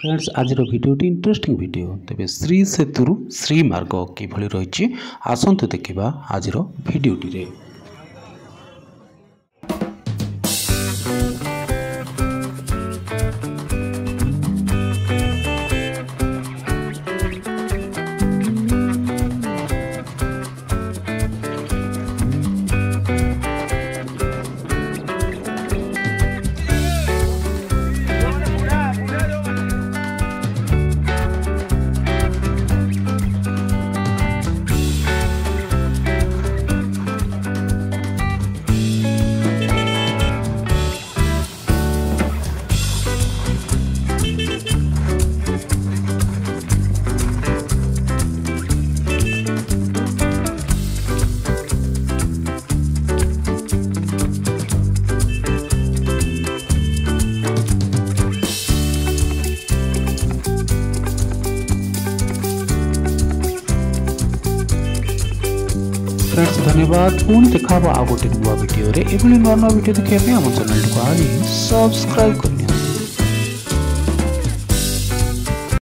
Friends आज भिडियोटी interesting video तेज श्री सेतु श्री मार्ग किभली रही आसतु देखा आज भिडियोटी रे। फ्रेंड्स धन्यवाद पुणी देखा आ गोटे नुआ वीडियो रे एभली नुआ नुआ वीडियो देखिए आम चैनल को आज सब्सक्राइब कर।